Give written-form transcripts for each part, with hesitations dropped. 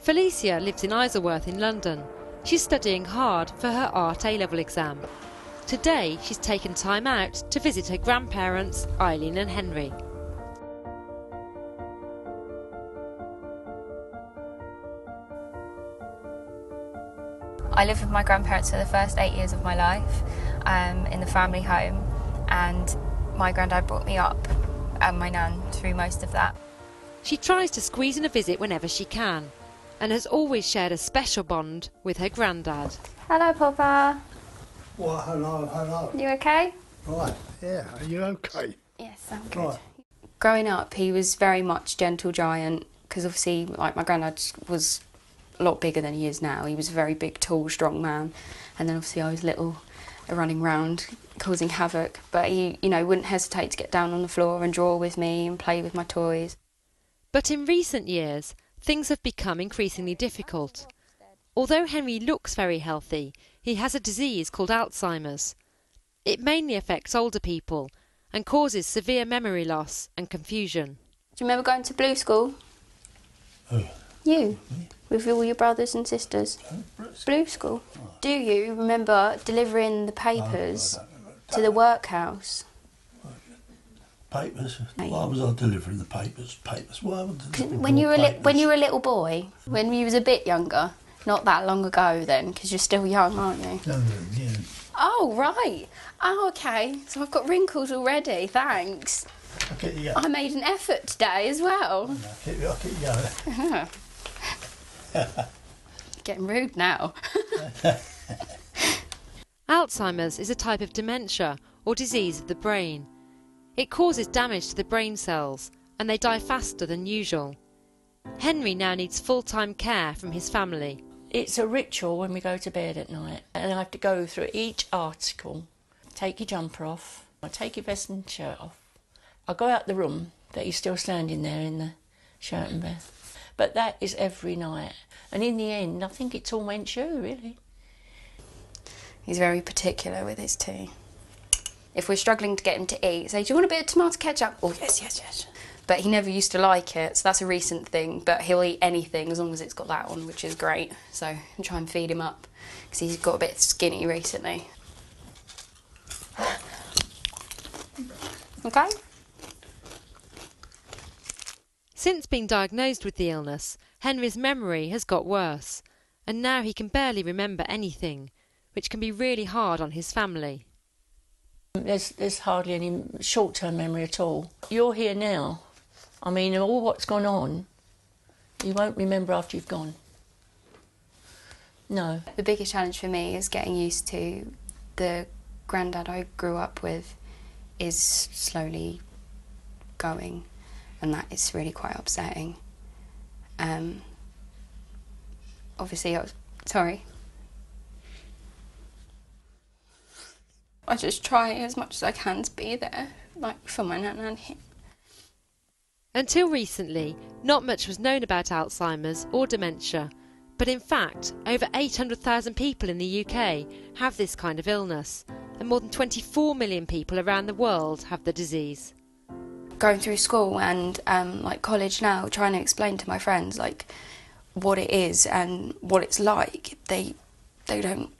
Felicia lives in Isleworth in London. She's studying hard for her art A-level exam. Today she's taken time out to visit her grandparents, Eileen and Henry. I lived with my grandparents for the first 8 years of my life in the family home, and my granddad brought me up and my nan through most of that. She tries to squeeze in a visit whenever she can and has always shared a special bond with her granddad. Hello, Papa. Well, hello. You okay? Right, yeah, are you okay? Yes, I'm good. Right. Growing up, he was very much gentle giant, because obviously, like, my granddad was a lot bigger than he is now. He was a very big, tall, strong man, and then obviously I was little, running around causing havoc, but he, you know, wouldn't hesitate to get down on the floor and draw with me and play with my toys. But in recent years, things have become increasingly difficult. Although Henry looks very healthy, he has a disease called Alzheimer's. It mainly affects older people and causes severe memory loss and confusion. Do you remember going to Blue School? Who? You, with all your brothers and sisters. Blue School. Do you remember delivering the papers to the workhouse? Papers? Why was I delivering the papers? Why was I delivering when you were papers? when you were a little boy, when you was a bit younger, not that long ago then, because you're still young, aren't you? Yeah. Oh, right. Oh, okay. So I've got wrinkles already, thanks. I'll get you going. I made an effort today as well. I'll get you going. Getting rude now. Alzheimer's is a type of dementia or disease of the brain. It causes damage to the brain cells and they die faster than usual. Henry now needs full-time care from his family. It's a ritual when we go to bed at night, and I have to go through each article. Take your jumper off, I take your vest and shirt off. I go out the room that he's still standing there in the shirt and vest. But that is every night, and in the end I think it torments you, really. He's very particular with his tea. If we're struggling to get him to eat, say, do you want a bit of tomato ketchup? Oh, yes. But he never used to like it, so that's a recent thing. But he'll eat anything as long as it's got that on, which is great. So I try and feed him up, because he's got a bit skinny recently. Okay? Since being diagnosed with the illness, Henry's memory has got worse, and now he can barely remember anything, which can be really hard on his family. There's hardly any short-term memory at all. You're here now. I mean, all what's gone on, you won't remember after you've gone. No. The biggest challenge for me is getting used to the granddad I grew up with is slowly going, and that is really quite upsetting. Obviously, sorry. I just try as much as I can to be there, like for my nan and him. Until recently, not much was known about Alzheimer's or dementia, but in fact, over 800,000 people in the UK have this kind of illness, and more than 24 million people around the world have the disease. Going through school and like college now, trying to explain to my friends like what it is and what it's like, they don't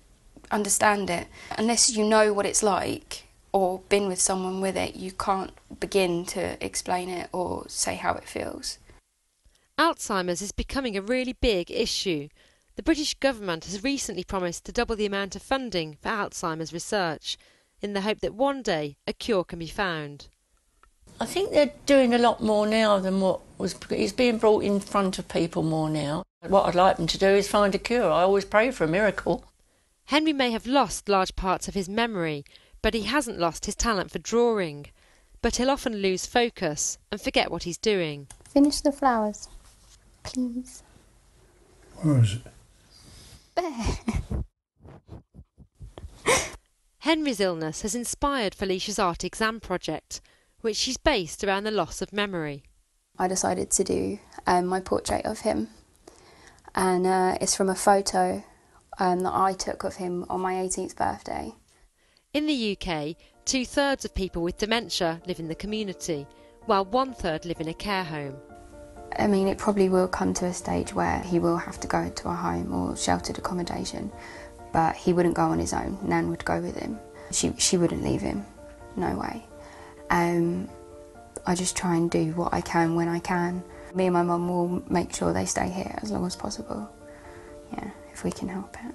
understand it. Unless you know what it's like or been with someone with it, you can't begin to explain it or say how it feels. Alzheimer's is becoming a really big issue. The British government has recently promised to double the amount of funding for Alzheimer's research in the hope that one day a cure can be found. I think they're doing a lot more now than what was... It's being brought in front of people more now. What I'd like them to do is find a cure. I always pray for a miracle. Henry may have lost large parts of his memory, but he hasn't lost his talent for drawing. But he'll often lose focus and forget what he's doing. Finish the flowers, please. Where is it? There. Henry's illness has inspired Felicia's art exam project, which she's based around the loss of memory. I decided to do my portrait of him, and it's from a photo that I took of him on my 18th birthday. In the UK, 2/3 of people with dementia live in the community, while 1/3 live in a care home. I mean, it probably will come to a stage where he will have to go into a home or sheltered accommodation, but he wouldn't go on his own. Nan would go with him. She wouldn't leave him, no way. I just try and do what I can when I can. Me and my mum will make sure they stay here as long as possible. Yeah, if we can help it.